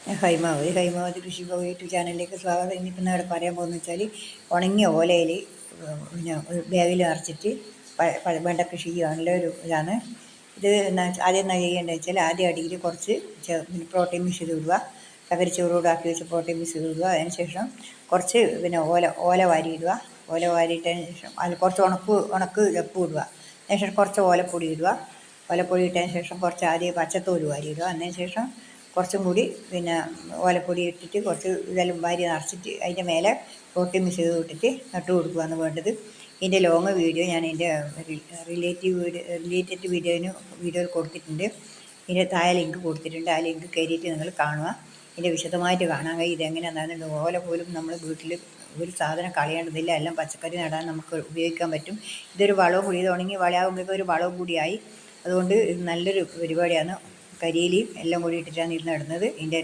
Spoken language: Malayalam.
ഹൈമാവതി കൃഷി യൂട്യൂബ് ചാനലിലേക്ക് സ്വാഗതം. ഇന്നിപ്പോൾ ഇവിടെ പറയാൻ പോകുന്നത് വെച്ചാൽ ഉണങ്ങിയ ഓലയിൽ പിന്നെ ഒരു ബാഗിൽ നിറച്ചിട്ട് വെണ്ട കൃഷി ചെയ്യാനുള്ള ഒരു ഇതാണ്. ഇത് ആദ്യം എന്നാ ചെയ്യേണ്ടത് വെച്ചാൽ ആദ്യം അടിയിൽ കുറച്ച് പ്രോട്ടീൻ മിക്സ് ചെയ്ത് വിടുക. ചകരിച്ചോറോട് ആക്കി വെച്ച് പ്രോട്ടീൻ മിക്സ് ചെയ്ത് വിടുക. അതിന് ശേഷം കുറച്ച് ഓല വാരി ഇടുക. ഓല വാരിയിട്ടതിന് ശേഷം അതിൽ കുറച്ച് ഉണക്ക് ചപ്പ് ഇടുക. അതിന് ശേഷം കുറച്ച് ഓലപ്പൊടി ഇടുക. ഓലപ്പൊടി ഇട്ടതിന് ശേഷം കുറച്ച് ആദ്യം പച്ചത്തോല് വാരി ഇടുക. അതിന് ശേഷം കുറച്ചും കൂടി ഓലപ്പൊടി ഇട്ടിട്ട് കുറച്ച് ഇതെല്ലാം വാരി നിറച്ചിട്ട് അതിൻ്റെ മേലെ പ്രോട്ടീൻ മിക്സ് ചെയ്ത് ഇട്ടിട്ട് നട്ടു കൊടുക്കുകയാണ് വേണ്ടത്. ഇതിൻ്റെ ലോങ് വീഡിയോ ഞാൻ എൻ്റെ റിലേറ്റഡ് വീഡിയോയിൽ കൊടുത്തിട്ടുണ്ട്. ഇതിൻ്റെ താഴെ ലിങ്ക് കൊടുത്തിട്ടുണ്ട്. ആ ലിങ്ക് കയറിയിട്ട് നിങ്ങൾ കാണുക. ഇതിൻ്റെ വിശദമായിട്ട് കാണാൻ കഴിയും ഇതെങ്ങനെയാണെന്ന്. ഓല പോലും നമ്മൾ വീട്ടിൽ ഒരു സാധനം കളയേണ്ടതില്ല. എല്ലാം പച്ചക്കറി നടാൻ നമുക്ക് ഉപയോഗിക്കാൻ പറ്റും. ഇതൊരു വളവും കൂടി, ഇത് ഉണങ്ങി വളയാകുമ്പോഴേക്കും ഒരു വളവും കൂടിയായി. അതുകൊണ്ട് ഇത് നല്ലൊരു പരിപാടിയാണ്. കരിയിലയും എല്ലാം കൂടി ഇട്ടിട്ടാണ് ഇത് നടുന്നത്. ഇതിൻ്റെ